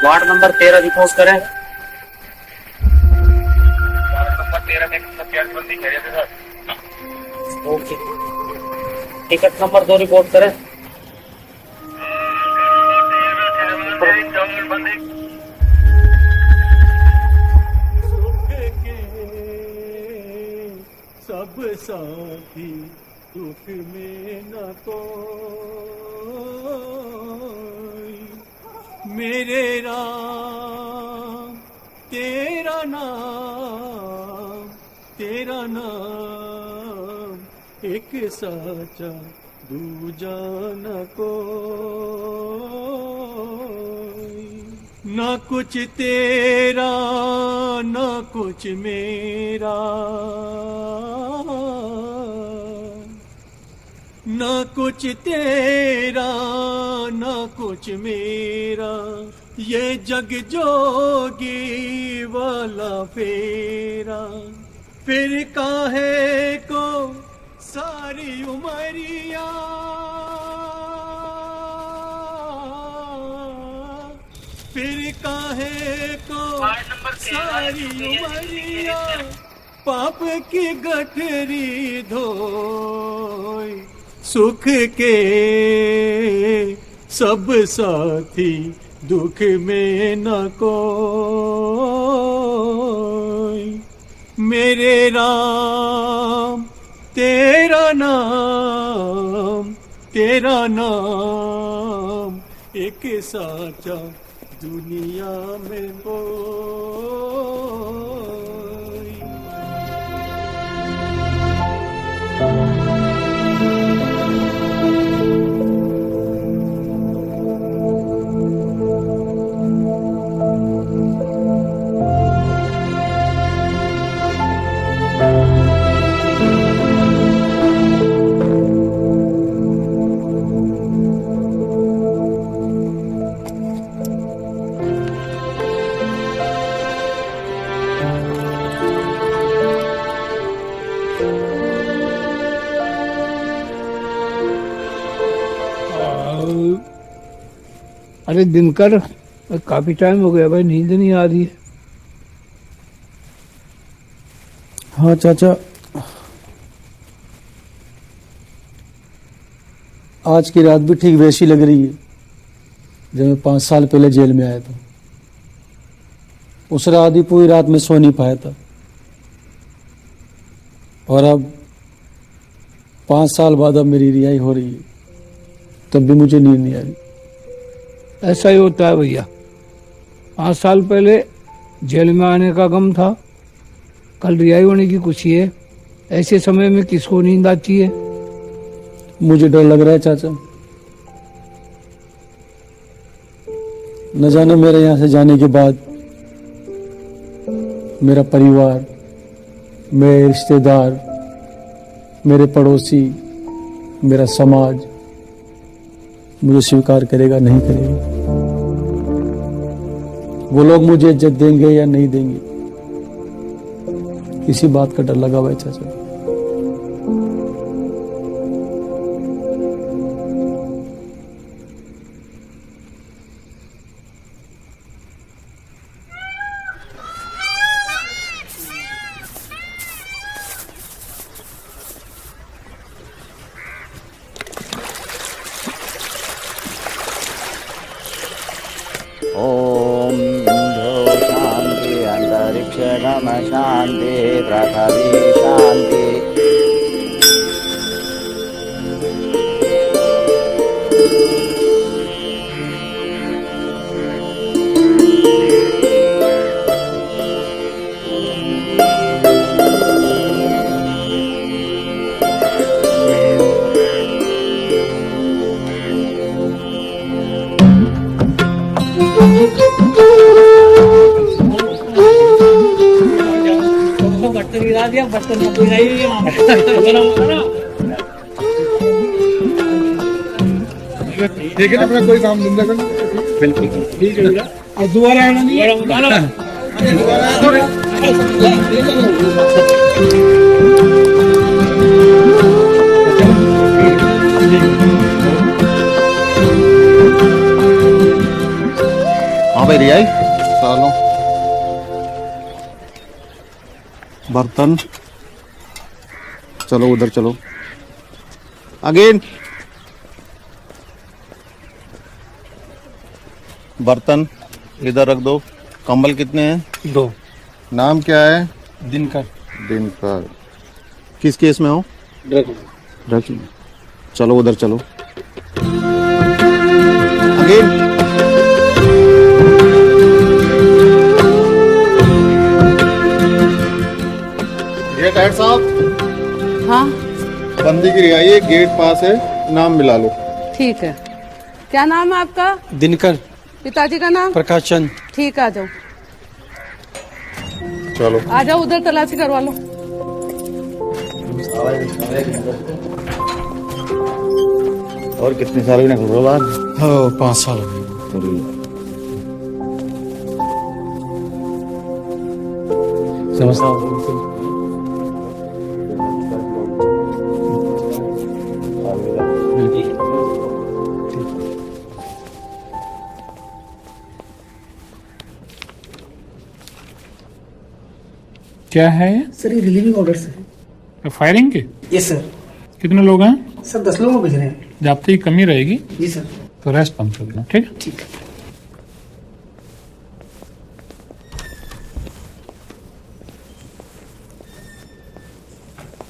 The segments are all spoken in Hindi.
वार्ड नंबर 13 रिपोर्ट करें। नंबर 13 में 140 बंदी कह रहे थे sir. Okay. Ticket number 2 report करें। सब साथी दुख में न कोई, मेरे राम तेरा नाम एक साचा दूजा न कोई। ना कुछ तेरा ना कुछ मेरा, ना कुछ तेरा ना कुछ मेरा, ये जग जोगी वाला फेरा। फिर काहे को सारी उमरिया, फिर काहे को सारी उमरिया, पाप की गठरी धोई। सुख के सब साथी दुख में न कोई, मेरे राम तेरा नाम एक साचा दुनिया में कोई। अरे दिनकर, काफी टाइम हो गया भाई, नींद नहीं आ रही है। हाँ चाचा, आज की रात भी ठीक वैसी लग रही है जब मैं 5 साल पहले जेल में आया था। उस रात ही पूरी रात में सो नहीं पाया था, और अब 5 साल बाद अब मेरी रिहाई हो रही है, तब भी मुझे नींद नहीं आ रही। ऐसा ही होता है भैया। 5 साल पहले जेल में आने का गम था, कल रिहाई होने की खुशी है। ऐसे समय में किसको नींद आती है? मुझे डर लग रहा है चाचा, न जाने मेरे यहाँ से जाने के बाद मेरा परिवार, मेरे रिश्तेदार, मेरे पड़ोसी, मेरा समाज मुझे स्वीकार करेगा नहीं करेगा। वो लोग मुझे इज्जत देंगे या नहीं देंगे, इसी बात का डर लगा हुआ है चाचा। ओम शांति अंतरिक्ष नम शांति पृथ्वी शांति। बर्तन गिरा दिया, बर्तन गिराई ठीक है ना, अपना कोई काम धंधा करना। बिल्कुल ठीक है। और दोबारा आना नहीं है। हाँ भाई रियाई चलो बर्तन, चलो उधर चलो। अगेन बर्तन इधर रख दो। कंबल कितने हैं? 2। नाम क्या है? दिनकर। दिनकर। किस केस में हो? ड्रग। चलो उधर चलो। अगेन गेट हेड साहब। हाँ बंदी की रिहाई है, गेट पास है, नाम मिला लो। ठीक है। क्या नाम है आपका? दिनकर। पिताजी का नाम? प्रकाश चंद। ठीक है, आ जाओ। चलो आ जाओ, उधर तलाशी करवा लो। और कितने साल की निकल बाद? हाँ 5 साल हो गए। क्या है ये? सर ये रिलीविंग ऑर्डर है। फायरिंग के? Yes sir. कितने लोग हैं? सर 10 लोगों को भेज रहे हैं। जाब्ते की कमी रहेगी जी सर। तो रेस्ट कम कर देना, ठीक है? ठीक है।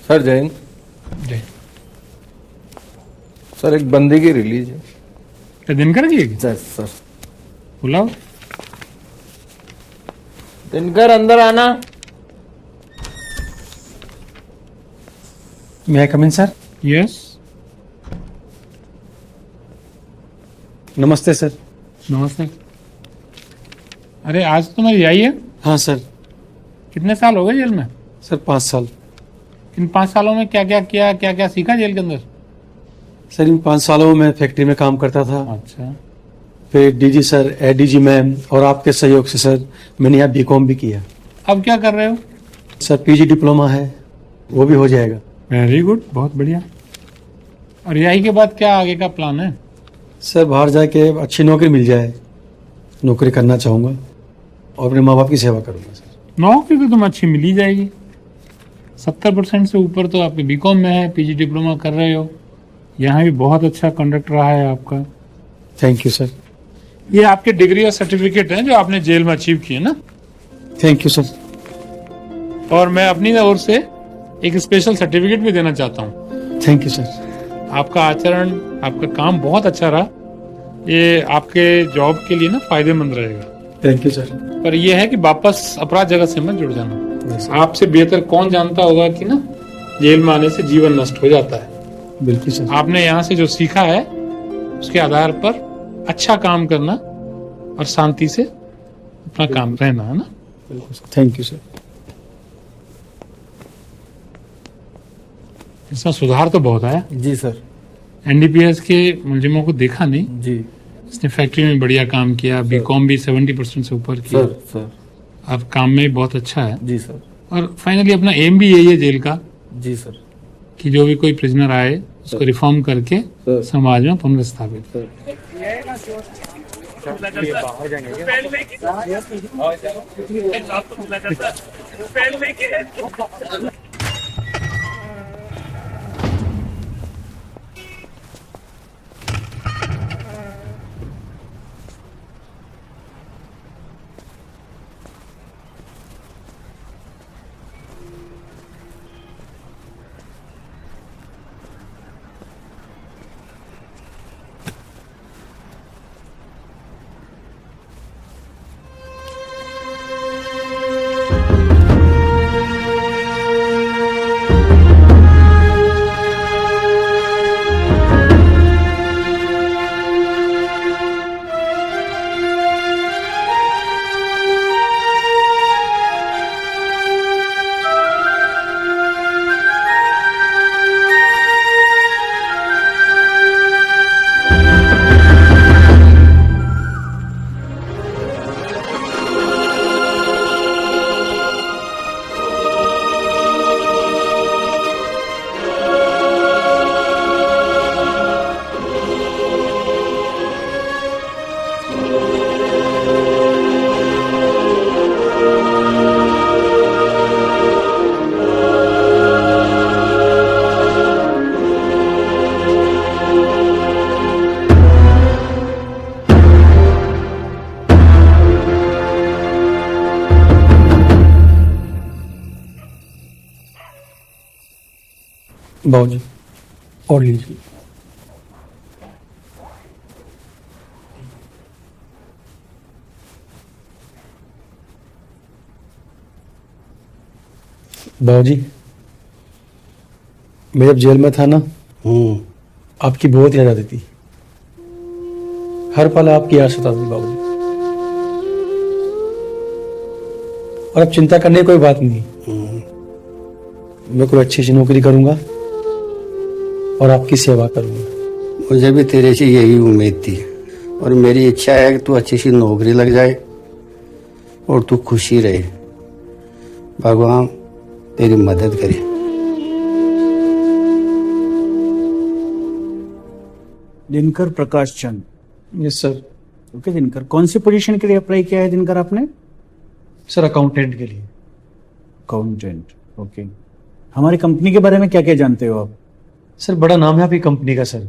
सर जैन, जय। सर एक बंदे की रिलीज है। क्या दिनकर की है? सर बुलाओ। दिनकर अंदर आना। मैं आई कम इन सर? यस। नमस्ते सर। नमस्ते। अरे आज तो तुम्हारी आई है? हाँ सर। कितने साल हो गए जेल में? सर 5 साल। इन 5 सालों में क्या क्या किया, क्या क्या सीखा जेल के अंदर? सर इन 5 सालों में मैं फैक्ट्री में काम करता था। अच्छा। फिर डीजी सर, एडीजी मैम और आपके सहयोग से सर मैंने यहाँ बीकॉम भी किया। अब क्या कर रहे हो? सर पीजी डिप्लोमा है, वो भी हो जाएगा। वेरी गुड, बहुत बढ़िया। और रिहाई के बाद क्या आगे का प्लान है? सर बाहर जाके अच्छी नौकरी मिल जाए, नौकरी करना चाहूँगा और अपने माँ बाप की सेवा करूँगा सर। नौकरी तो तुम अच्छी मिल ही जाएगी। 70% से ऊपर तो आपके बीकॉम में है, पीजी डिप्लोमा कर रहे हो, यहाँ भी बहुत अच्छा कंडक्ट रहा है आपका। Thank you sir. ये आपके डिग्री और सर्टिफिकेट हैं जो आपने जेल में अचीव किए ना। Thank you sir. और मैं अपनी ओर से एक स्पेशल सर्टिफिकेट भी देना चाहता हूँ। Thank you sir. आपका आचरण, आपका काम बहुत अच्छा रहा। ये आपके जॉब के लिए ना फायदेमंद रहेगा। Thank you sir. पर यह है कि वापस अपराध जगत से मत जुड़ जाना। आपसे बेहतर कौन जानता होगा कि ना जेल में आने से जीवन नष्ट हो जाता है। बिल्कुल सर। आपने यहाँ से जो सीखा है उसके आधार पर अच्छा काम करना और शांति से अपना काम रहना, है ना? Thank you sir. इसमें सुधार तो बहुत आया। जी सर। एनडीपीएस के मुलजिमों को देखा नहीं। जी इसने फैक्ट्री में बढ़िया काम किया, बीकॉम भी 70% से ऊपर किया। सर अब काम में भी बहुत अच्छा है। जी सर। और फाइनली अपना एम भी यही है जेल का जी सर। कि जो भी कोई प्रिजनर आए उसको रिफॉर्म करके समाज में पुनर्स्थापित। बाबूजी और लीजिए। बाबूजी मैं जब जेल में था ना आपकी बहुत याद आती थी। हर पल आपकी याद सताती थी बाबूजी। और अब चिंता करने की कोई बात नहीं। मैं कोई अच्छी सी नौकरी करूंगा और आपकी सेवा करूंगा। मुझे भी तेरे से यही उम्मीद थी और मेरी इच्छा है कि तू अच्छी सी नौकरी लग जाए और तू खुशी रहे। भगवान तेरी मदद करे। Dinkar Prakash Chand. Yes sir. Okay Dinkar, कौन सी पोजीशन के लिए अप्लाई किया है दिनकर आपने? सर अकाउंटेंट के लिए। Accountant, okay. हमारी कंपनी के बारे में क्या क्या जानते हो आप? सर बड़ा नाम है आपकी कंपनी का सर।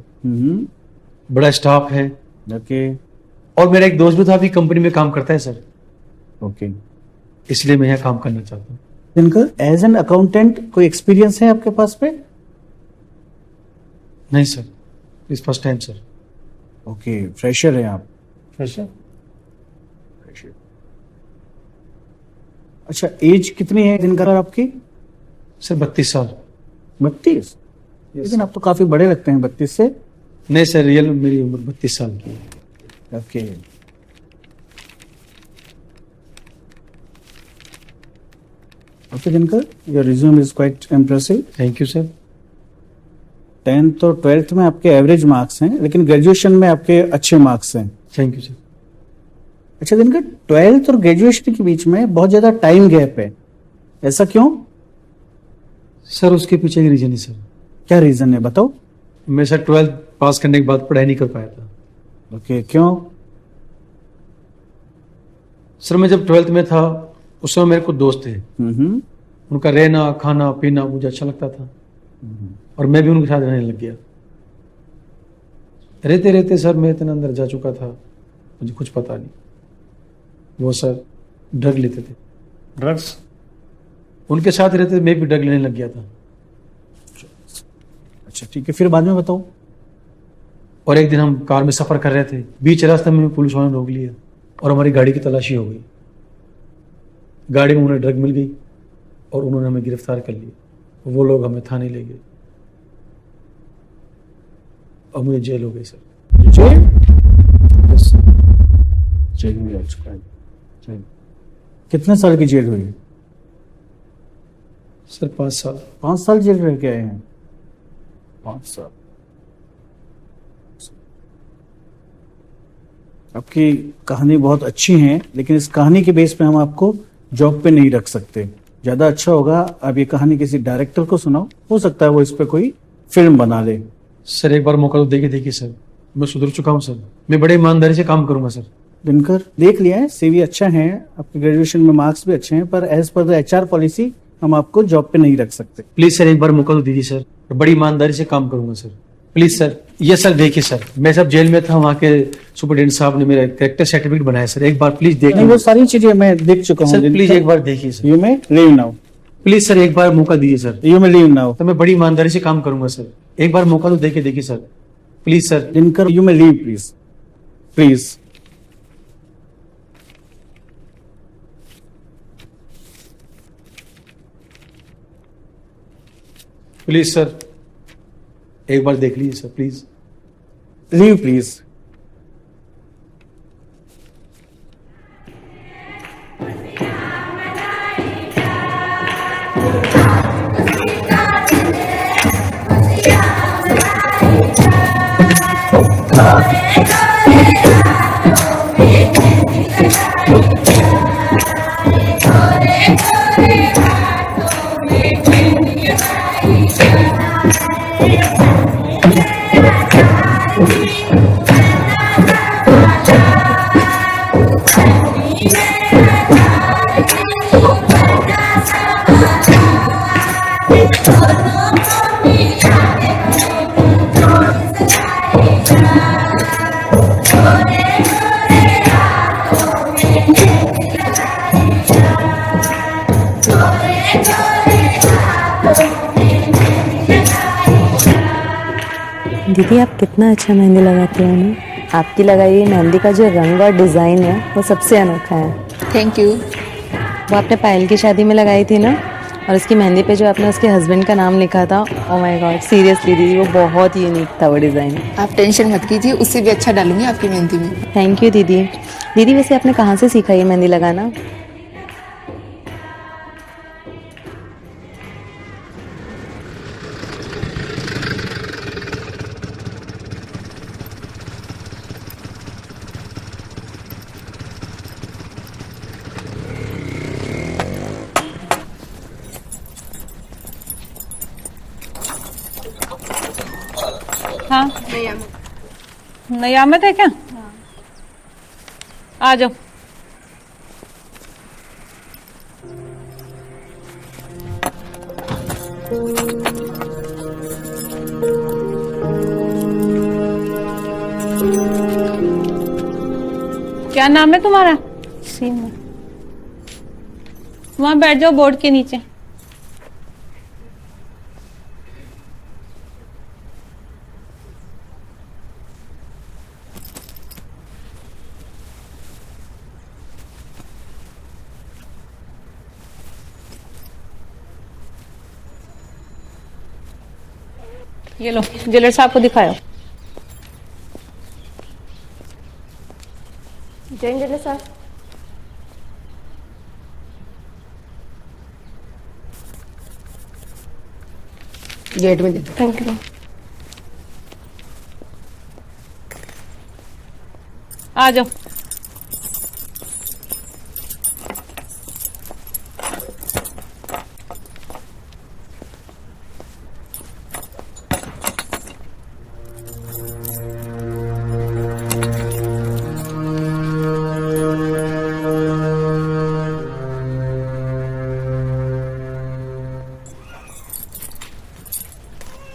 बड़ा स्टाफ है। ओके। और मेरा एक दोस्त भी था आपकी कंपनी में काम करता है सर। ओके, इसलिए मैं यहाँ काम करना चाहता हूँ। दिनकर एज एन अकाउंटेंट कोई एक्सपीरियंस है आपके पास पे? नहीं सर, इस first time sir. Okay, fresher है आप? फ्रेशर। अच्छा, एज कितनी है दिनकर आपकी? सर 32 साल। 32? लेकिन आप तो काफी बड़े लगते हैं 32 से। नहीं सर, रियल मेरी उम्र 32 साल की है। Okay. Okay Dinkar, your resume is quite impressive. Thank you sir. 10th और 12th में आपके एवरेज मार्क्स हैं, लेकिन ग्रेजुएशन में आपके अच्छे मार्क्स हैं। Thank you sir. अच्छा दिनकर, 12th और ग्रेजुएशन के बीच में बहुत ज्यादा टाइम गैप है, ऐसा क्यों? सर उसके पीछे एक रीजन है सर। क्या रीजन है बताओ? मैं सर 12th पास करने के बाद पढ़ाई नहीं कर पाया था। ओके, क्यों? सर मैं जब 12th में था उस समय मेरे कुछ दोस्त थे। उनका रहना खाना पीना मुझे अच्छा लगता था और मैं भी उनके साथ रहने लग गया। रहते रहते सर मैं इतना अंदर जा चुका था, मुझे कुछ पता नहीं। वो सर ड्रग लेते थे। ड्रग्स? उनके साथ रहते मैं भी ड्रग लेने लग गया था। अच्छा ठीक है, फिर बाद में बताओ। और एक दिन हम कार में सफर कर रहे थे, बीच रास्ते में पुलिस वालों ने रोक लिया और हमारी गाड़ी की तलाशी हो गई। गाड़ी में उन्हें ड्रग मिल गई और उन्होंने हमें गिरफ्तार कर लिया। वो लोग हमें थाने ले गए और मुझे जेल हो गई sir. Jail? Yes sir, jail में जा चुका है। कितने साल की जेल हुई? सर 5 साल। 5 साल जेल रह के आए हैं? 5 साल। आपकी कहानी बहुत अच्छी है, लेकिन इस कहानी के बेस पे हम आपको जॉब पे नहीं रख सकते। ज्यादा अच्छा होगा आप ये कहानी किसी डायरेक्टर को सुनाओ, हो सकता है वो इस पे कोई फिल्म बना ले। सर एक बार मौका तो देखिए सर, मैं सुधर चुका हूँ सर। मैं बड़े ईमानदारी से काम करूंगा सर। दिनकर, देख लिया है, सीवी अच्छा है, आपके ग्रेजुएशन में मार्क्स भी अच्छे हैं, पर as per the HR policy हम आपको जॉब पे नहीं रख सकते। प्लीज सर एक बार मौका तो दीजिए सर, बड़ी ईमानदारी से काम करूंगा सर। Please sir. ये सर देखिए सर, मैं सब जेल में था, वहाँ के सुपरिटेंडेंट साहब ने मेरा कैरेक्टर सर्टिफिकेट बनाया सर। एक बार प्लीज देखिए। वो सारी चीजें मैं देख चुका हूँ सर। प्लीज एक बार देखिए sir. You may leave now. Please sir एक बार मौका दीजिए sir. You may leave now. तो मैं बड़ी ईमानदारी से काम करूंगा सर। एक बार मौका तो देखिए sir, please sir. Dinkar, you may leave please, please. Please sir एक बार देख लीजिए सर, प्लीज। Leave please. दीदी आप कितना अच्छा मेहंदी लगाती हो ना। आपकी लगाई हुई मेहंदी का जो रंग और डिज़ाइन है वो सबसे अनोखा है। Thank you. वो आपने पायल की शादी में लगाई थी ना, और उसकी मेहंदी पे जो आपने उसके हस्बैंड का नाम लिखा था, ओह माय गॉड सीरियसली दीदी वो बहुत यूनिक था वो डिज़ाइन। आप टेंशन मत कीजिए, उससे भी अच्छा डालूंगी आपकी मेहंदी में। थैंक यू दीदी। दीदी वैसे आपने कहाँ से सीखा ये मेहंदी लगाना? हाँ नयामत है क्या? आ जाओ। क्या नाम है तुम्हारा? सीमा। वहां बैठ जाओ बोर्ड के नीचे। ये लो ज्वेलर साहब को दिखाओ। जैन ज्वेलर साहब। गेट में दे दो। Thank you. आ जाओ।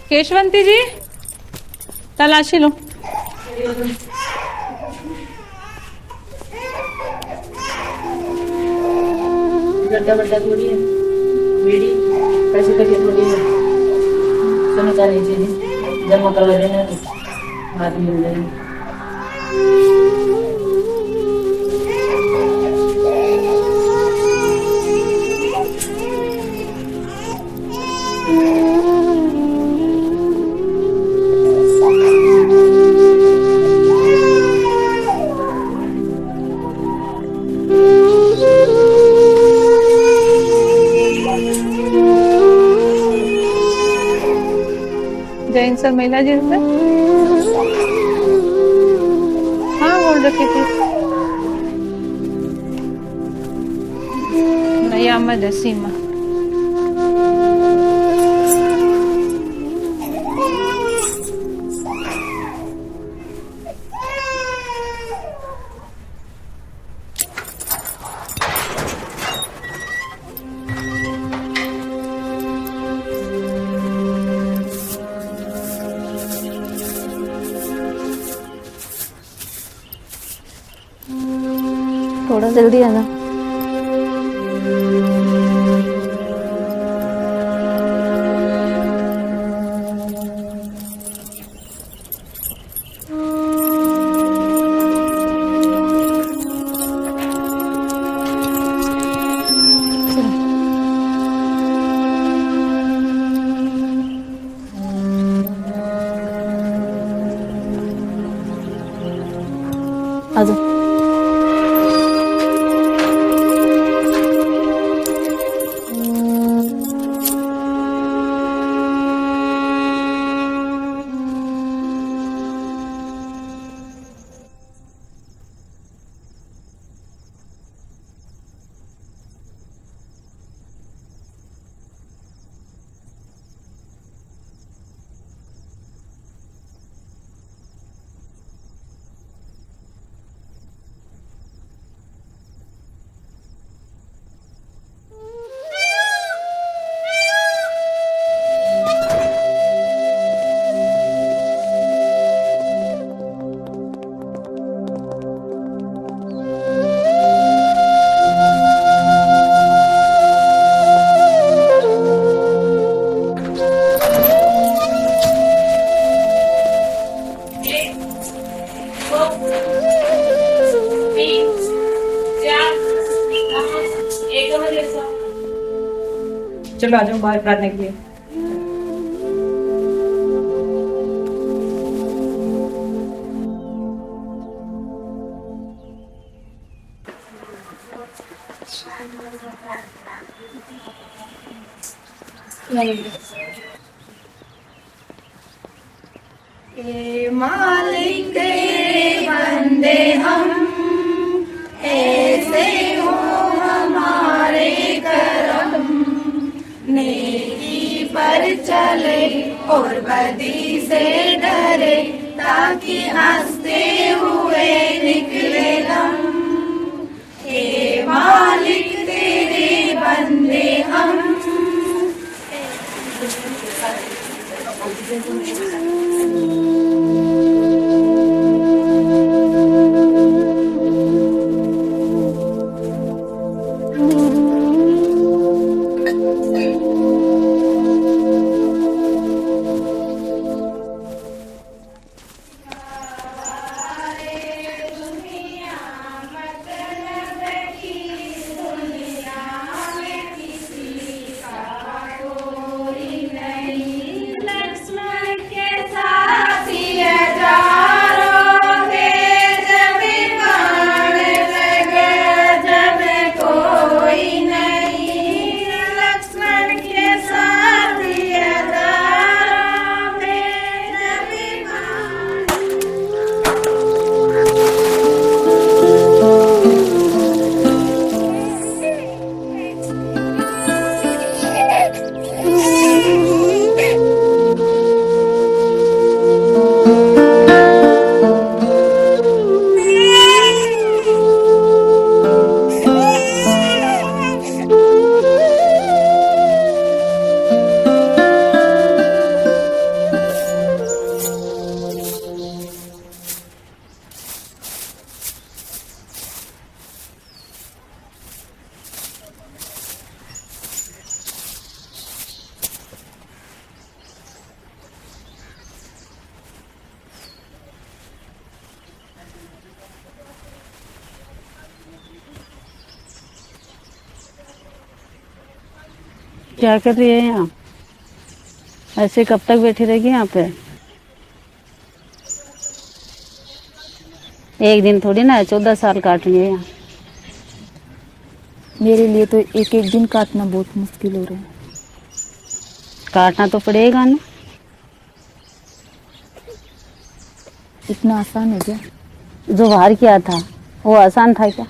केशवंती जी तलाशी लो। गड्ढा बड्ढा थोड़ी है, बीड़ी पैसे कटे थोड़ी है, सोने का नहीं चाहिए, जमा करवा देना हाथ मिल जाएंगे। जैन सर महिला जी से हाँ बोल रखी थी। नयामत है सीमा। थोड़ा जल्दी आना। आ जाओ। चलो आ जाओ बाहर प्रार्थना के लिए। मालिक तेरे बंदे हम ऐसे हो हमारे करम, नेकी पर चले और बदी से डरे, ताकि हंसते हुए निकले दम। हे मालिक तेरे बंदे हम। क्या कर रही है यहाँ? ऐसे कब तक बैठी रहेगी यहाँ पे? एक दिन थोड़ी ना 14 साल काटनी है यहाँ। मेरे लिए तो एक एक दिन काटना बहुत मुश्किल हो रहा है। काटना तो पड़ेगा ना। इतना आसान है क्या? जो बाहर किया था वो आसान था क्या?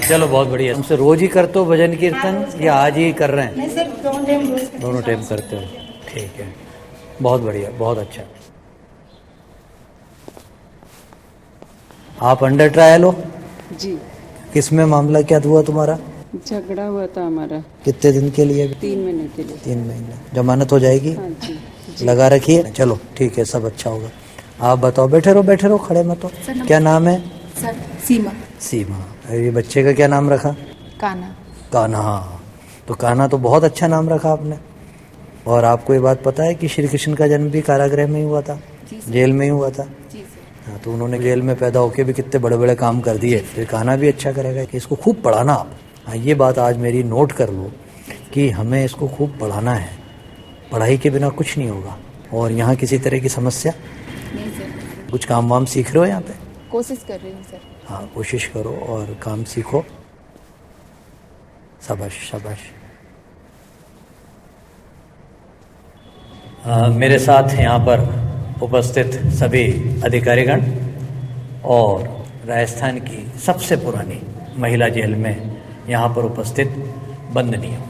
चलो बहुत बढ़िया। तुमसे रोज ही करते हो भजन कीर्तन या आज ही कर रहे हैं? दोनों टाइम करते हो, ठीक है, बहुत बढ़िया, बहुत अच्छा। आप अंडर ट्रायल हो जी। किसमें मामला क्या हुआ तुम्हारा? झगड़ा हुआ था हमारा। कितने दिन के लिए? 3 महीने के लिए। 3 महीने। जमानत हो जाएगी? हाँ जी। लगा रखिए, चलो ठीक है, सब अच्छा होगा। आप बताओ, बैठे रहो खड़े मत हो। क्या नाम है? सर सीमा। सीमा। ये बच्चे का क्या नाम रखा? काना। कान्हा। तो कान्हा तो बहुत अच्छा नाम रखा आपने। और आपको ये बात पता है कि श्री कृष्ण का जन्म भी कारागृह में ही हुआ था, जेल में ही हुआ था? हाँ, तो उन्होंने जेल में पैदा होके भी कितने बड़े बड़े काम कर दिए, फिर कान्हा भी अच्छा करेगा कि इसको खूब पढ़ाना आप। हाँ, ये बात आज मेरी नोट कर लो कि हमें इसको खूब पढ़ाना है, पढ़ाई के बिना कुछ नहीं होगा। और यहाँ किसी तरह की समस्या नहीं सर। कुछ काम वाम सीख रहे हो यहाँ पे? कोशिश कर रही हूँ सर। हाँ, कोशिश करो और काम सीखो। शाबाश शाबाश। मेरे साथ यहाँ पर उपस्थित सभी अधिकारीगण और राजस्थान की सबसे पुरानी महिला जेल में यहाँ पर उपस्थित बंदनियों,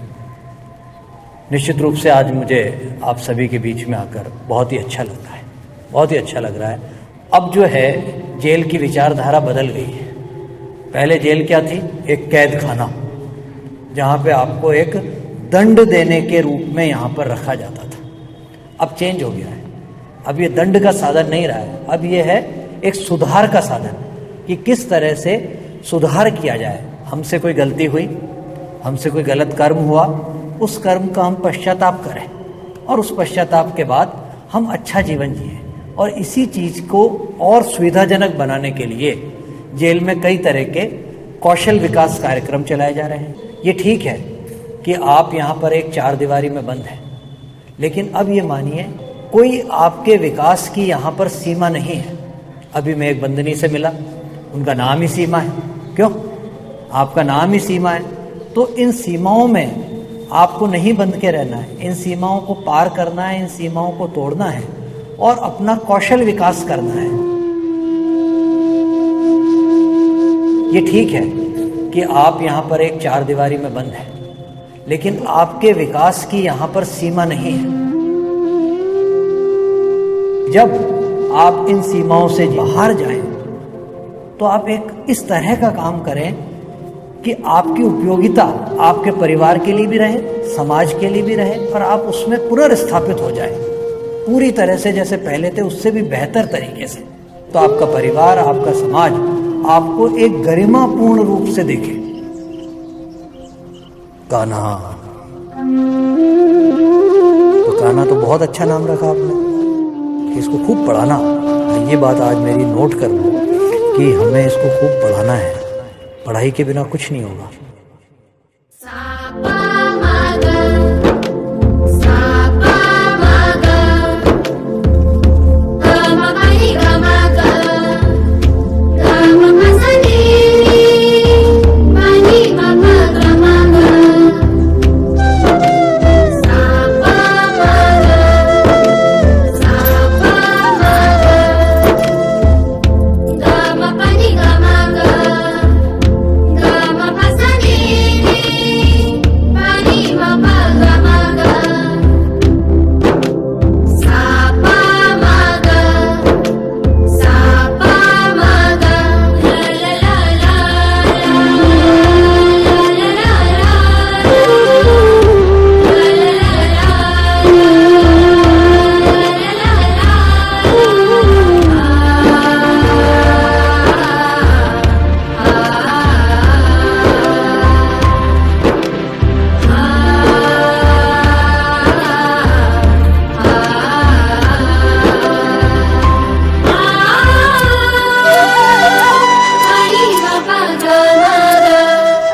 निश्चित रूप से आज मुझे आप सभी के बीच में आकर बहुत ही अच्छा लग रहा है, बहुत ही अच्छा लग रहा है। अब जो है जेल की विचारधारा बदल गई है। पहले जेल क्या थी? एक कैद खाना, जहाँ पे आपको एक दंड देने के रूप में यहाँ पर रखा जाता था। अब चेंज हो गया है, अब ये दंड का साधन नहीं रहा है, अब ये है एक सुधार का साधन कि किस तरह से सुधार किया जाए। हमसे कोई गलती हुई, हमसे कोई गलत कर्म हुआ, उस कर्म का हम पश्चाताप करें और उस पश्चाताप के बाद हम अच्छा जीवन जिए। और इसी चीज़ को और सुविधाजनक बनाने के लिए जेल में कई तरह के कौशल विकास कार्यक्रम चलाए जा रहे हैं। ये ठीक है कि आप यहाँ पर एक 4 दीवारी में बंद हैं, लेकिन अब ये मानिए कोई आपके विकास की यहाँ पर सीमा नहीं है। अभी मैं एक बंदनी से मिला, उनका नाम ही सीमा है। क्यों? आपका नाम ही सीमा है। तो इन सीमाओं में आपको नहीं बंध के रहना है, इन सीमाओं को पार करना है, इन सीमाओं को तोड़ना है और अपना कौशल विकास करना है। ये ठीक है कि आप यहाँ पर एक 4 दीवारी में बंद हैं, लेकिन आपके विकास की यहाँ पर सीमा नहीं है। जब आप इन सीमाओं से बाहर जाएं, तो आप एक इस तरह का काम करें कि आपकी उपयोगिता आपके परिवार के लिए भी रहे, समाज के लिए भी रहे और आप उसमें पुनर्स्थापित हो जाए पूरी तरह से, जैसे पहले थे उससे भी बेहतर तरीके से। तो आपका परिवार, आपका समाज आपको एक गरिमापूर्ण रूप से देखे। कान्हा। तो कान्हा तो बहुत अच्छा नाम रखा आपने, इसको खूब पढ़ाना। ये बात आज मेरी नोट कर लो कि हमें इसको खूब पढ़ाना है, पढ़ाई के बिना कुछ नहीं होगा।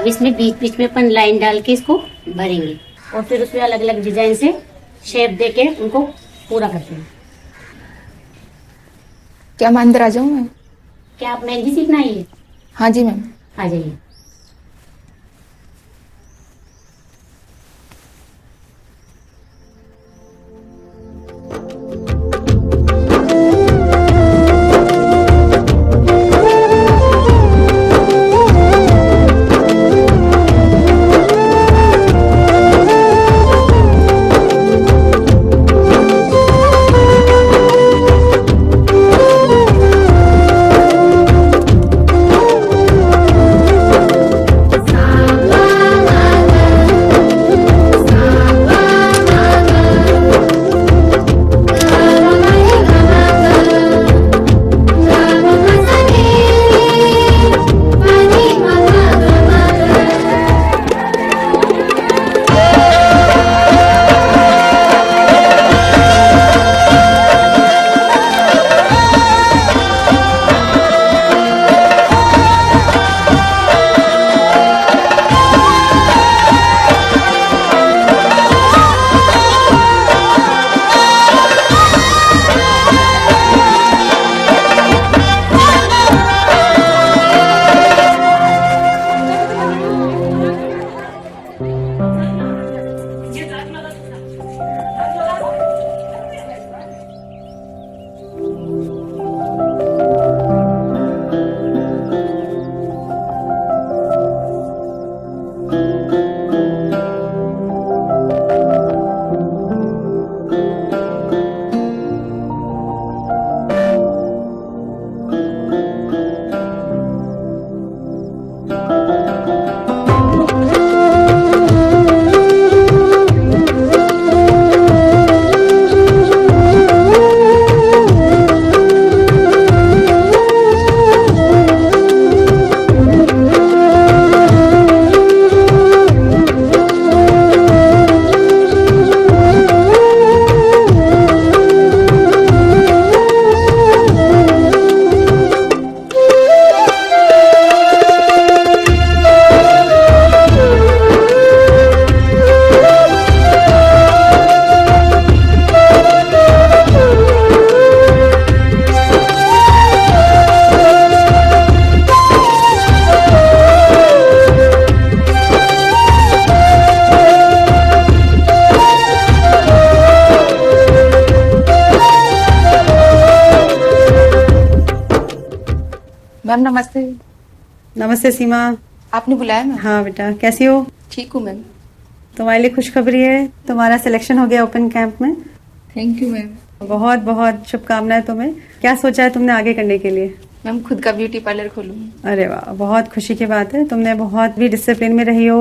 इसमें बीच में अपन लाइन डाल के इसको भरेंगे और फिर उसमें अलग अलग डिजाइन से शेप देके उनको पूरा करते हैं। क्या मैं अंदर आ जाऊँ मैं? क्या आप मेहंदी सीखना है? हाँ जी मैम। आ जाइए। मैम नमस्ते। नमस्ते सीमा। आपने बुलाया मैम? हाँ बेटा, कैसी हो? ठीक हूँ मैम। तुम्हारे लिए खुशखबरी है, तुम्हारा सिलेक्शन हो गया ओपन कैंप में। Thank you ma'am. बहुत बहुत शुभकामनाएं तुम्हें। क्या सोचा है तुमने आगे करने के लिए? मैम खुद का ब्यूटी पार्लर खोलूंगी। अरे वाह, बहुत खुशी की बात है। तुमने बहुत भी डिसिप्लिन में रही हो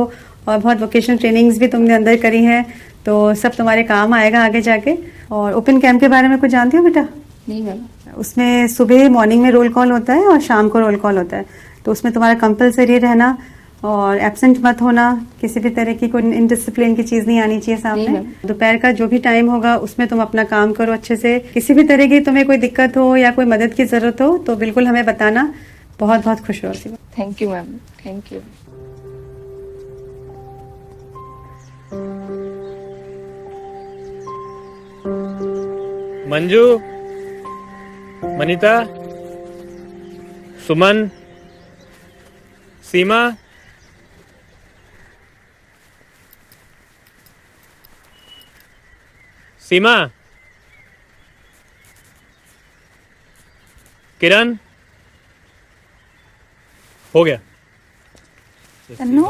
और बहुत वोकेशनल ट्रेनिंग्स भी तुमने अंदर करी है, तो सब तुम्हारे काम आएगा आगे जाके। और ओपन कैंप के बारे में कुछ जानती हो बेटा? नहीं मैम। उसमें सुबह मॉर्निंग में रोल कॉल होता है और शाम को रोल कॉल होता है, तो उसमें तुम्हारा कंपलसरी रहना और एब्सेंट मत होना, किसी भी तरह की कोई इनडिसिप्लिन की चीज नहीं आनी चाहिए सामने। दोपहर का जो भी टाइम होगा उसमें तुम अपना काम करो अच्छे से। किसी भी तरह की तुम्हें कोई दिक्कत हो या कोई मदद की जरूरत हो तो बिल्कुल हमें बताना। बहुत बहुत खुश हो। Thank you ma'am, thank you. Manju, Manita, Suman, Seema, Seema, Kiran, हो गया। तन्नू,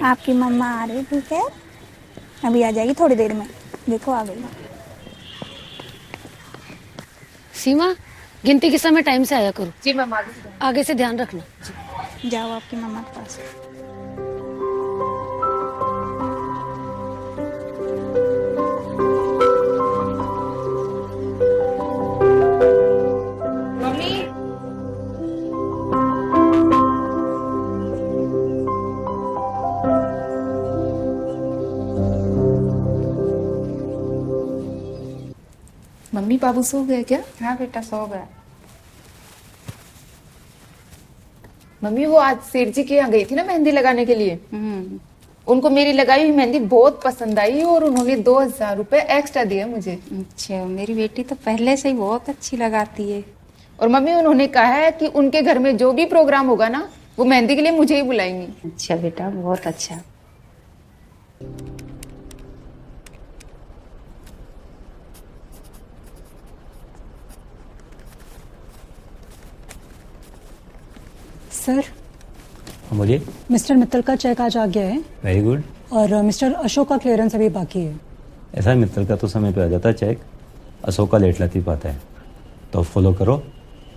आपकी मम्मा आ रही, ठीक है? अभी आ जाएगी थोड़ी देर में। देखो आ गई। सीमा, गिनती के समय टाइम से आया करो। जी मैम। आगे से ध्यान रखना। जाओ आपकी मम्मा के पास। मम्मी बाबू सो गए क्या? हाँ बेटा, सो गया। मम्मी वो आज सेठ जी के यहाँ गई थी ना मेहंदी लगाने के लिए, उनको मेरी लगाई हुई मेहंदी बहुत पसंद आई और उन्होंने 2000 रुपए एक्स्ट्रा दिए मुझे। अच्छा, मेरी बेटी तो पहले से ही बहुत अच्छी लगाती है। और मम्मी उन्होंने कहा है कि उनके घर में जो भी प्रोग्राम होगा ना वो मेहंदी के लिए मुझे ही बुलाएंगी। अच्छा बेटा, बहुत अच्छा। सर, बोलिए। मिस्टर मित्तल का चेक आज आ गया है। Very good. और मिस्टर अशोक का क्लियरेंस अभी बाकी है। ऐसा है, मित्तल का तो समय पे आ जाता है चेक, अशोक का लेट लाती पाता है, तो फॉलो करो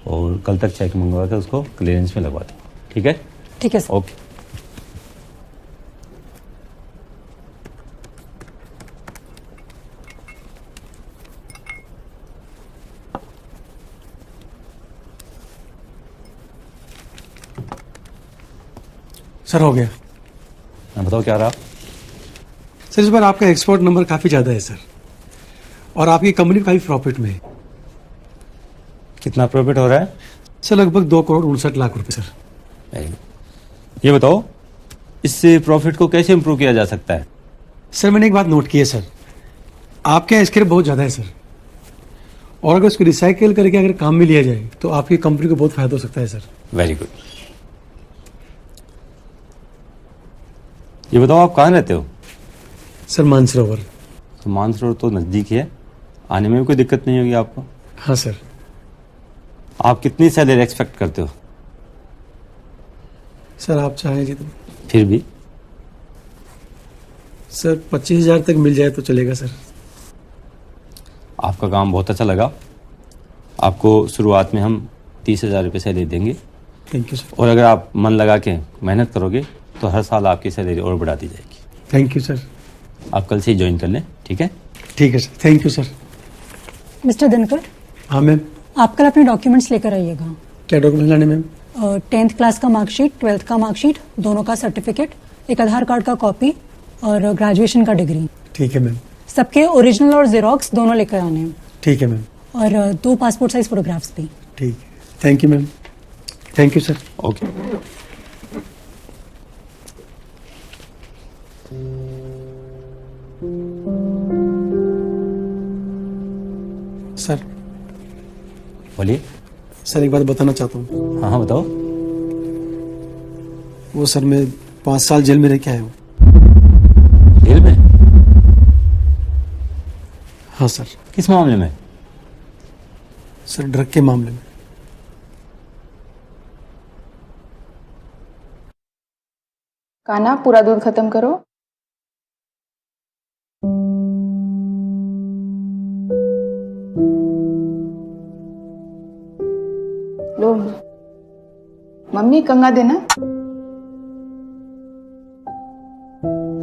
और कल तक चेक मंगवा कर उसको क्लियरेंस में लगवा दो। ठीक है? ठीक है सर। ओके। सर हो गया। बताओ क्या रहा? सर इस बार आपका एक्सपोर्ट नंबर काफ़ी ज़्यादा है सर, और आपकी कंपनी काफ़ी प्रॉफिट में है। कितना प्रॉफिट हो रहा है? सर लगभग 2,59,00,000 रुपए सर। Very good. ये बताओ, इस प्रॉफिट को कैसे इम्प्रूव किया जा सकता है? सर मैंने एक बात नोट की है सर, आपके यहाँ स्क्रैप बहुत ज़्यादा है सर, और अगर उसको रिसाइकिल करके अगर काम में लिया जाए तो आपकी कंपनी को बहुत फायदा हो सकता है सर। Very good. ये बताओ, आप कहाँ रहते हो? सर मानसरोवर। तो मानसरोवर तो नज़दीक है, आने में भी कोई दिक्कत नहीं होगी आपको? हाँ सर। आप कितनी सैलरी एक्सपेक्ट करते हो? सर आप चाहें जितना। फिर भी सर 25,000 तक मिल जाए तो चलेगा सर। आपका काम बहुत अच्छा लगा, आपको शुरुआत में हम 30,000 रुपये सैलरी देंगे। Thank you sir. और अगर आप मन लगा के मेहनत करोगे तो हर साल आपकी सैलरी और बढ़ा दी जाएगी। Thank you sir. आप कल से ही ज्वाइन कर लें। ठीक है? ठीक है sir, thank you sir. Mister Dinkar. हाँ मैम। आप कल अपने डॉक्यूमेंट्स लेकर आइएगा। क्या डॉक्यूमेंट लाने मैम? 10th क्लास का मार्कशीट, 12th का मार्कशीट, दोनों का सर्टिफिकेट, एक आधार कार्ड का कॉपी और ग्रेजुएशन का डिग्री। ठीक है मैम। सबके ओरिजिनल और जेरोक्स दोनों लेकर आने हैं। ठीक है मैम। और 2 पासपोर्ट साइज फोटोग्राफ्स भी। ठीक है, thank you ma'am. Thank you sir. Okay. Sir. बोलिए। सर एक बात बताना चाहता हूँ। हाँ हाँ बताओ। वो सर मैं 5 साल जेल में रह के आया हूँ। जेल में? हाँ सर। किस मामले में? सर ड्रग के मामले में। कान्हा पूरा दूध खत्म करो। लो मम्मी कंघा देना।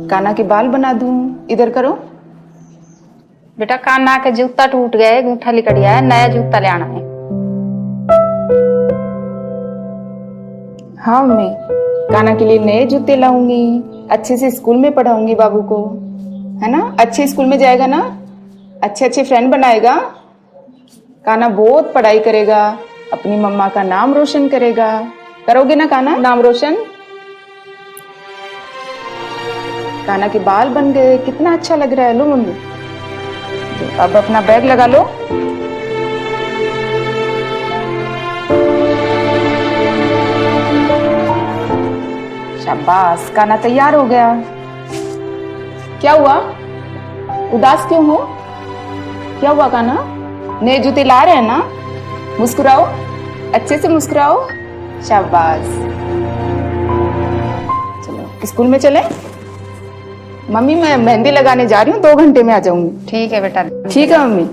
कान्हा के बाल बना दूं, इधर करो। बेटा कान्हा के जूता टूट गए, अंगूठा लिकड़ गया है, नया जूता ले आना है। हाँ मम्मी, कान्हा के लिए नए जूते लाऊंगी, अच्छे से स्कूल में पढ़ाऊंगी बाबू को, है ना। अच्छे स्कूल में जाएगा ना, अच्छे अच्छे फ्रेंड बनाएगा। कान्हा बहुत पढ़ाई करेगा, अपनी मम्मा का नाम रोशन करेगा। करोगे ना कान्हा नाम रोशन? कान्हा के बाल बन गए, कितना अच्छा लग रहा है। लो मम्मी, तो अब अपना बैग लगा लो। शाबाश, कान्हा तैयार हो गया। क्या हुआ, उदास क्यों हो? क्या हुआ कान्हा? नए जूते ला रहे हैं ना, मुस्कुराओ, अच्छे से मुस्कुराओ। शाबाश, चलो स्कूल में चले। मम्मी मैं मेहंदी लगाने जा रही हूँ, 2 घंटे में आ जाऊंगी। ठीक है बेटा। ठीक है मम्मी।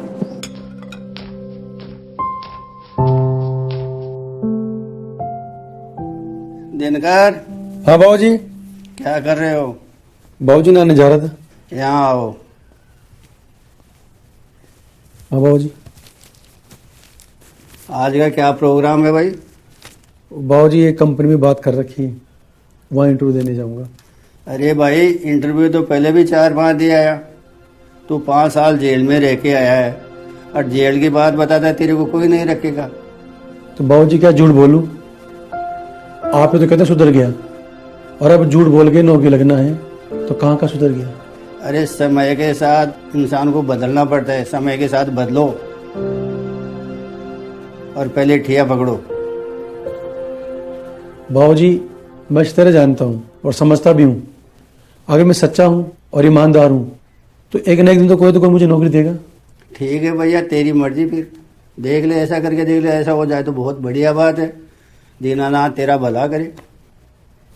दिनकर। हाँ बाबूजी। क्या कर रहे हो? बाबूजी नहाने जा रहा था। यहाँ आओ। हाँ बाबूजी। आज का क्या प्रोग्राम है भाई? बाबूजी एक कंपनी में बात कर रखी है, वहाँ इंटरव्यू देने जाऊंगा। अरे भाई इंटरव्यू तो पहले भी 4-5 दिया आया। तू 5 साल जेल में रह के आया है और जेल की बात बताता है, तेरे को कोई नहीं रखेगा। तो बाबूजी क्या झूठ बोलूं? आप तो कहते सुधर गया, और अब झूठ बोल के नौकरी लगना है, तो कहाँ का सुधर गया? अरे समय के साथ इंसान को बदलना पड़ता है, समय के साथ बदलो और पहले ठिया पकड़ो। बाबूजी मैं इस तरह जानता हूँ और समझता भी हूँ, अगर मैं सच्चा हूँ और ईमानदार हूँ तो एक न एक दिन तो कोई मुझे नौकरी देगा। ठीक है भैया, तेरी मर्जी, फिर देख ले, ऐसा करके देख ले। ऐसा हो जाए तो बहुत बढ़िया बात है, दीनानाथ तेरा भला करे।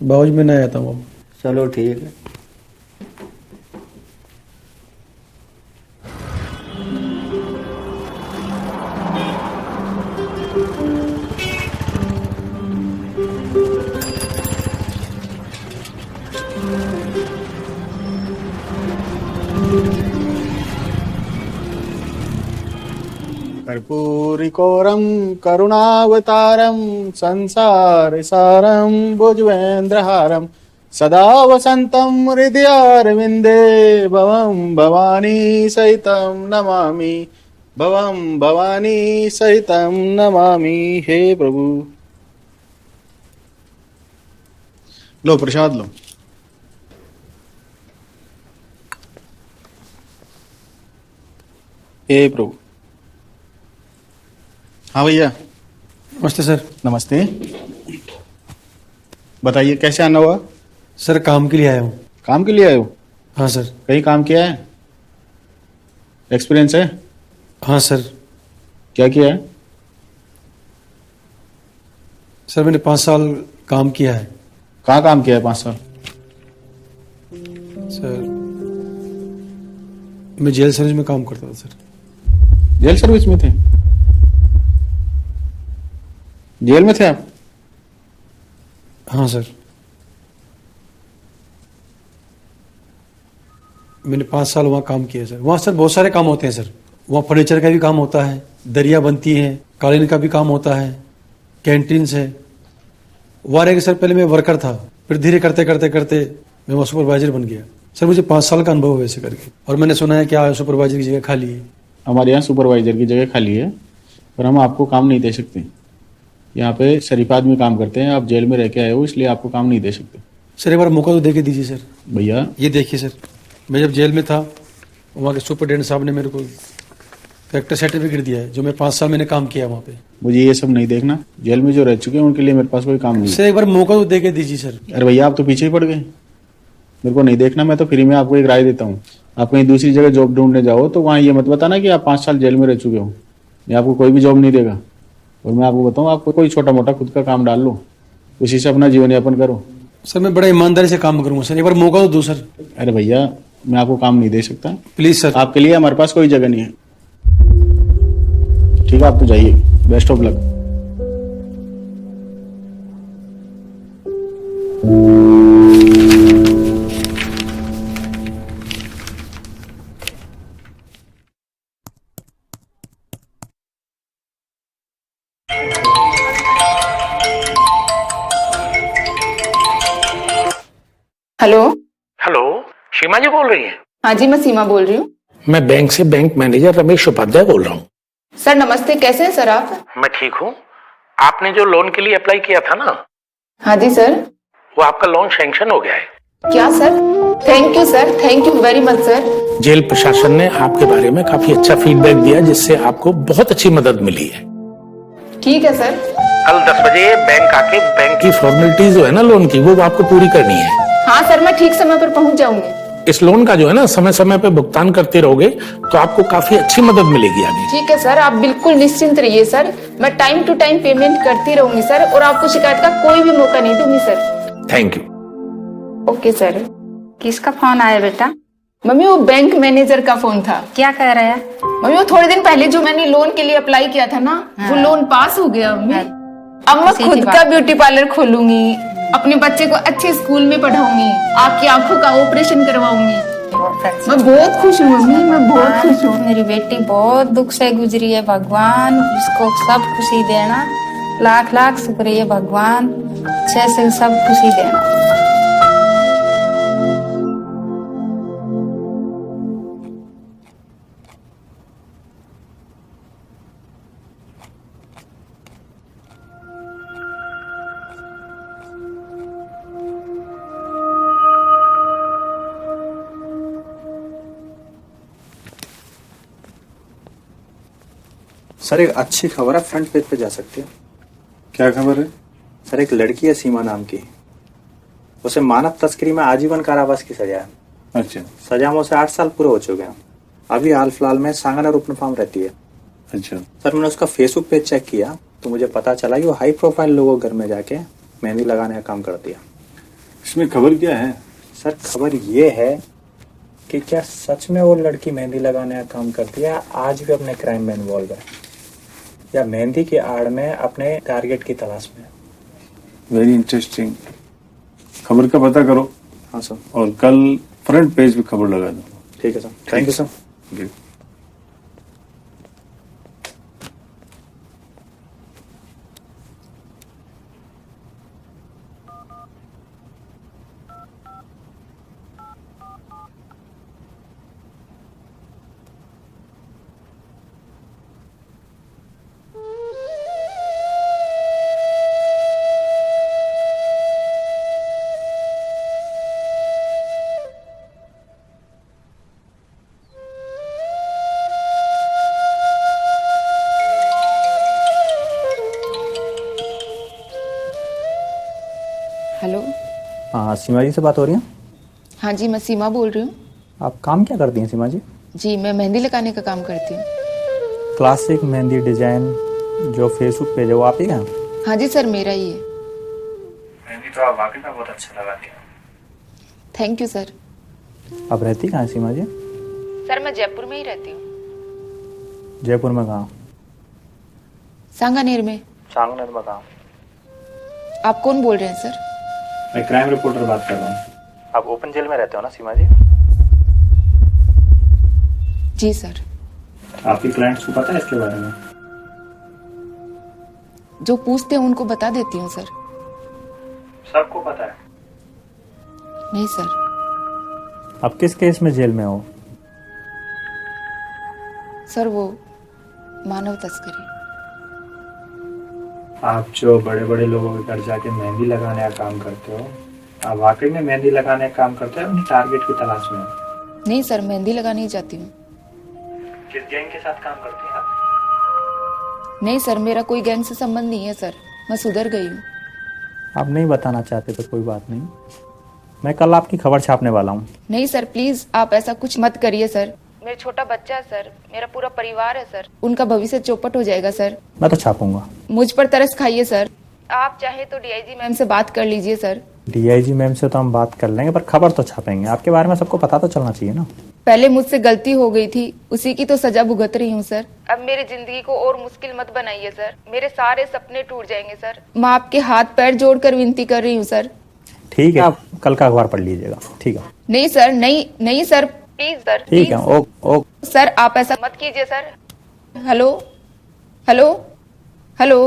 बाबूजी मैं नहीं आता हूँ। चलो ठीक है। कर्पूरिकोरं करुणावतारं संसार सारं भुजवेन्द्रहारं सदा वसन्तं हृदयारविन्दे भवं भवानी सहितं नमामि, भवं भवानी सहितं नमामि। हे प्रभु, लो प्रसाद लो। हे प्रभु। हाँ भैया। नमस्ते सर। नमस्ते, बताइए कैसे आना हुआ? सर काम के लिए आया हूँ। काम के लिए आए हो? हाँ सर। कहीं काम किया है? एक्सपीरियंस है? हाँ सर। क्या किया है? सर मैंने 5 साल काम किया है। कहाँ काम किया है 5 साल? सर मैं जेल सर्विस में काम करता था सर। जेल सर्विस में थे? जेल में थे आप? हाँ सर। मैंने 5 साल वहाँ काम किया सर। वहाँ सर बहुत सारे काम होते हैं सर। वहाँ फर्नीचर का भी काम होता है, दरिया बनती है, कालीन का भी काम होता है, कैंटीन्स है। वहाँ रह के सर पहले मैं वर्कर था, फिर धीरे करते करते करते मैं वहाँ सुपरवाइजर बन गया सर। मुझे 5 साल का अनुभव है वैसे करके। और मैंने सुना है कि सुपरवाइजर की जगह खाली है। हमारे यहाँ सुपरवाइजर की जगह खाली है, पर हम आपको काम नहीं दे सकते। यहाँ पे शरीफ आदमी काम करते हैं, आप जेल में रह के आए हो इसलिए आपको काम नहीं दे सकते। सर एक बार मौका तो दे के दीजिए सर। भैया ये देखिए सर, मैं जब जेल में था वहाँ के सुपरडेंट साहब ने मेरे को कैरेक्टर सर्टिफिकेट दिया है, जो मैं 5 साल मैंने काम किया वहाँ पे। मुझे ये सब नहीं देखना, जेल में जो रह चुके हैं उनके लिए मेरे पास कोई काम नहीं है। सर एक बार मौका तो दे के दीजिए सर। अरे भैया आप तो पीछे ही पड़ गए, मेरे को नहीं देखना। मैं तो फ्री में आपको एक राय देता हूँ, आप कहीं दूसरी जगह जॉब ढूंढने जाओ तो वहाँ ये मत बताना कि आप 5 साल जेल में रह चुके हो, ये आपको कोई भी जॉब नहीं देगा। और मैं आपको बताऊँ, आपको कोई छोटा मोटा खुद का काम डाल लो, उसी से अपना जीवन यापन करो। सर मैं बड़ा ईमानदारी से काम करूंगा सर, एक बार मौका तो दो सर। अरे भैया मैं आपको काम नहीं दे सकता, प्लीज सर। आपके लिए हमारे पास कोई जगह नहीं है। ठीक है आप तो जाइए, best of luck. Hello. Hello, Seema ji बोल रही हैं? हाँ जी, मैं सीमा बोल रही हूँ। मैं बैंक से बैंक मैनेजर रमेश उपाध्याय बोल रहा हूँ। सर नमस्ते, कैसे हैं सर आप? मैं ठीक हूँ। आपने जो लोन के लिए अप्लाई किया था ना? हाँ जी सर। वो आपका लोन सैंक्शन हो गया है। क्या sir? Thank you sir, thank you very much sir. Jail प्रशासन ने आपके बारे में काफी अच्छा फीडबैक दिया, जिससे आपको बहुत अच्छी मदद मिली है। ठीक है सर। कल 10 बजे बैंक आके बैंक की फॉर्मेलिटीज जो है ना लोन की, वो आपको पूरी करनी है। हाँ सर, मैं ठीक समय पर पहुँच जाऊंगी। इस लोन का जो है ना समय समय पे भुगतान करते रहोगे तो आपको काफी अच्छी मदद मिलेगी आगे। ठीक है सर, आप बिल्कुल निश्चिंत रहिए सर। मैं टाइम टू टाइम पेमेंट करती रहूंगी सर, और आपको शिकायत का कोई भी मौका नहीं दूंगी sir. Thank you. Okay sir. किसका फोन आया बेटा? मम्मी वो बैंक मैनेजर का फोन था। क्या कह रहा है? मम्मी वो थोड़े दिन पहले जो मैंने लोन के लिए अप्लाई किया था ना, वो लोन पास हो गया मम्मी। अब मैं खुद का ब्यूटी पार्लर खोलूंगी, अपने बच्चे को अच्छे स्कूल में पढ़ाऊंगी, आपकी आंखों का ऑपरेशन करवाऊंगी। मैं बहुत खुश हूँ मम्मी, मैं बहुत खुश हूँ। मेरी बेटी बहुत दुख से गुजरी है, भगवान उसको सब खुशी देना। लाख लाख शुक्रिया भगवान, अच्छे से सब खुशी देना। सर एक अच्छी खबर है, फ्रंट पेज पे जा सकते हैं। क्या खबर है? सर एक लड़की है सीमा नाम की, उसे मानव तस्करी में आजीवन कारावास की सजा है। अच्छा। सजा में उसे 8 साल पूरे हो चुके हैं। अभी हाल फिलहाल में सांगना रूपनफार्म रहती है। अच्छा। सर मैंने उसका फेसबुक पेज चेक किया तो मुझे पता चला कि वो हाई प्रोफाइल लोगों के घर में जाके मेहंदी लगाने का काम करती है। इसमें खबर क्या है? सर खबर ये है कि क्या सच में वो लड़की मेहंदी लगाने का काम करती है, आज भी अपने क्राइम में इन्वॉल्व है, या मेहंदी की आड़ में अपने टारगेट की तलाश में। Very interesting. खबर का पता करो। हाँ सर। और कल फ्रंट पेज पे खबर लगा दो। ठीक है sir, thank you sir. Hello. हाँ सीमा जी से बात हो रही है? हाँ जी, मैं सीमा बोल रही हूँ। आप काम क्या करती हैं सीमा जी? जी, मैं मेहंदी लगाने का काम करती हूँ। क्लासिक मेहंदी डिजाइन जो फेसबुक पेज है वो आप ही का? हाँ जी सर, मेरा ही है। मेहंदी तो आप वाकई में बहुत अच्छा लगाती हैं। Thank you sir. आप रहती कहाँ हैं सीमा जी? सर मैं जयपुर में ही रहती हूँ। जयपुर में कहाँ? सांगानेर में। सांगनेर में कहाँ? आप कौन बोल रहे हैं सर? मैं क्राइम रिपोर्टर बात कर रहा हूँ। आप ओपन जेल में रहते हो ना सीमा जी? जी सर। आपकी क्लाइंट्स को पता है इसके बारे में? जो पूछते हैं उनको बता देती हूँ सर। सबको पता है? नहीं सर। आप किस केस में जेल में हो? सर वो मानव तस्करी। आप जो बड़े बड़े लोगों के घर जाके मेहंदी लगाने का काम करते हो, आप वाकई में मेहंदी लगाने का काम करते हो अपने टारगेट की तलाश में? नहीं सर, मेहंदी लगाने ही जाती हूँ। किस गैंग के साथ काम करती हैं आप? नहीं सर, मेरा कोई गैंग से संबंध नहीं है सर, मैं सुधर गई हूँ। आप नहीं बताना चाहते तो कोई बात नहीं, मैं कल आपकी खबर छापने वाला हूँ। नहीं सर, प्लीज आप ऐसा कुछ मत करिए सर। मेरा छोटा बच्चा है सर, मेरा पूरा परिवार है सर, उनका भविष्य चौपट हो जाएगा सर। मैं तो छापूंगा। मुझ पर तरस खाइए सर। आप चाहे तो डीआईजी मैम से बात कर लीजिए सर, डीआईजी मैम से तो हम बात कर लेंगे, पर खबर तो छापेंगे। आपके बारे में सबको पता तो चलना चाहिए ना। पहले मुझसे गलती हो गई थी, उसी की तो सजा भुगत रही हूँ सर। अब मेरी जिंदगी को और मुश्किल मत बनाइए सर, मेरे सारे सपने टूट जाएंगे सर। मैं आपके हाथ पैर जोड़कर विनती कर रही हूँ सर। ठीक है, आप कल का अखबार पढ़ लीजिएगा। ठीक है। नहीं सर, नहीं सर, प्लीज सर। ठीक है, ओके सर, आप ऐसा मत कीजिए सर। Hello hello hello.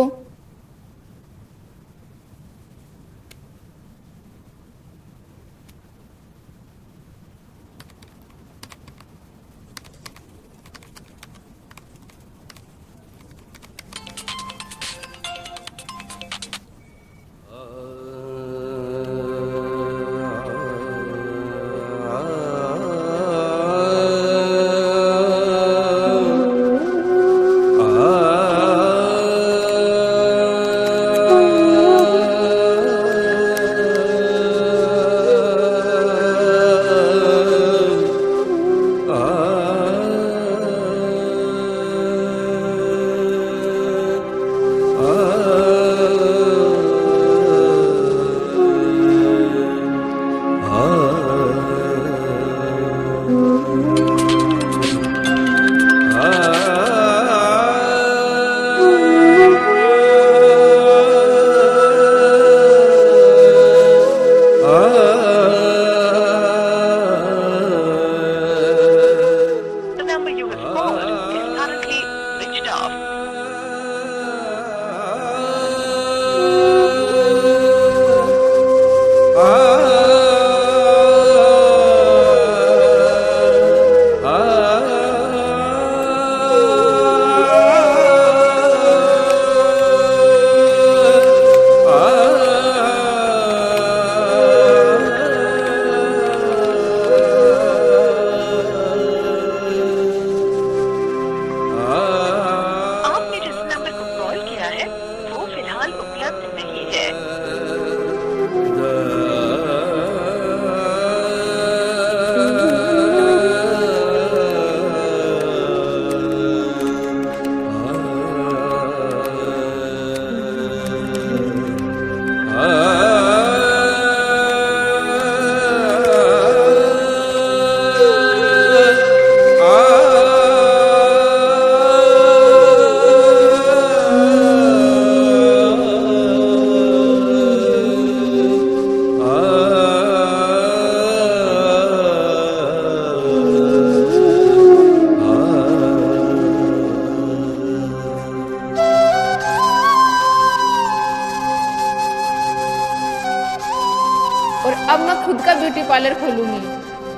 और अब मैं खुद का ब्यूटी पार्लर खोलूंगी,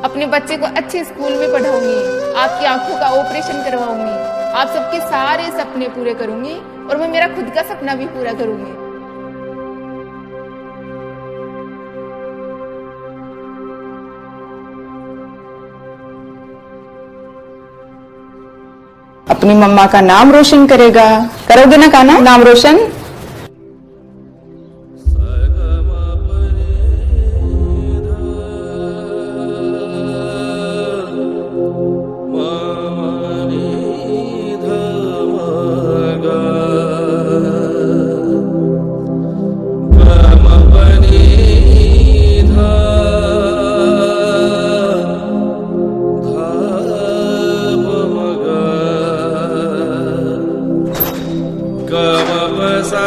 अपने बच्चे को अच्छे स्कूल में पढ़ाऊंगी, आपकी आंखों का ऑपरेशन करवाऊंगी, आप सबके सारे सपने पूरे करूंगी और मैं मेरा खुद का सपना भी पूरा करूंगी। अपनी मम्मा का नाम रोशन करेगा। करोगे ना काना नाम रोशन? सा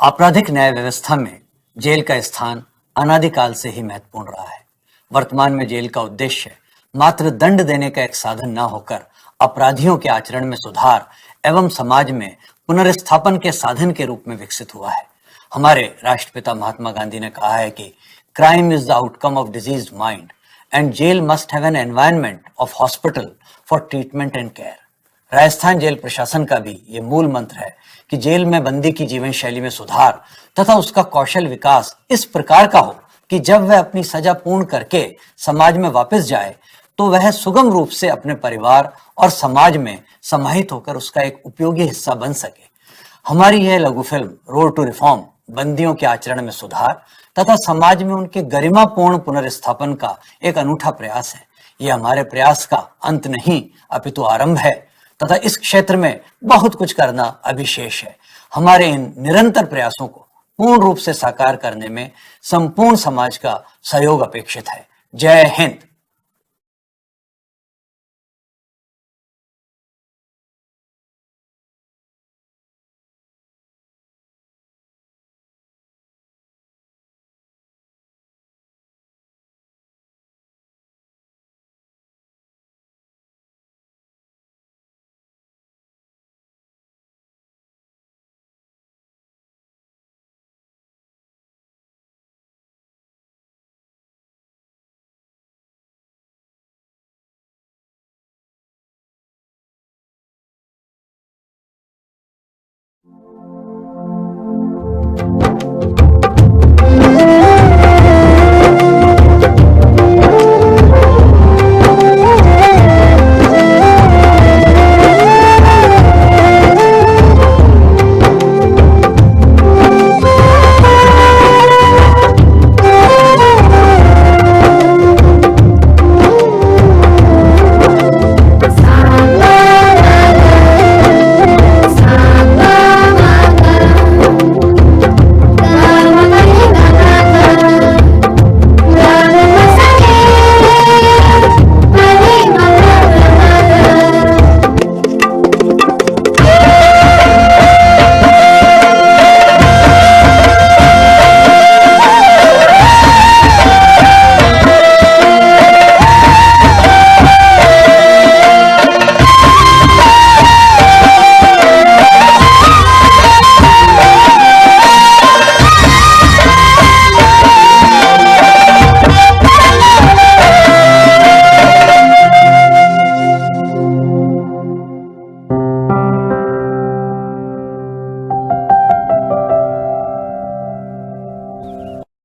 आपराधिक न्याय व्यवस्था में जेल का स्थान अनादिकाल से ही महत्वपूर्ण रहा है। वर्तमान में जेल का उद्देश्य मात्र दंड देने का एक साधन न होकर अपराधियों के आचरण में सुधार एवं समाज में पुनर्स्थापन के साधन के रूप में विकसित हुआ है। हमारे राष्ट्रपिता महात्मा गांधी ने कहा है कि crime is the outcome of diseased mind and jail must have an environment of hospital for treatment and care. Rajasthan jail प्रशासन का भी ये मूल मंत्र है कि जेल में बंदी की जीवन शैली में सुधार तथा उसका कौशल विकास इस प्रकार का हो कि जब वह अपनी सजा पूर्ण करके समाज में वापस जाए तो वह सुगम रूप से अपने परिवार और समाज में समाहित होकर उसका एक उपयोगी हिस्सा बन सके। हमारी यह लघु फिल्म रोड टू रिफॉर्म बंदियों के आचरण में सुधार तथा समाज में उनके गरिमापूर्ण पुनर्स्थापन का एक अनूठा प्रयास है। यह हमारे प्रयास का अंत नहीं अपितु आरंभ है तथा इस क्षेत्र में बहुत कुछ करना अभी शेष है। हमारे इन निरंतर प्रयासों को पूर्ण रूप से साकार करने में संपूर्ण समाज का सहयोग अपेक्षित है। जय हिंद।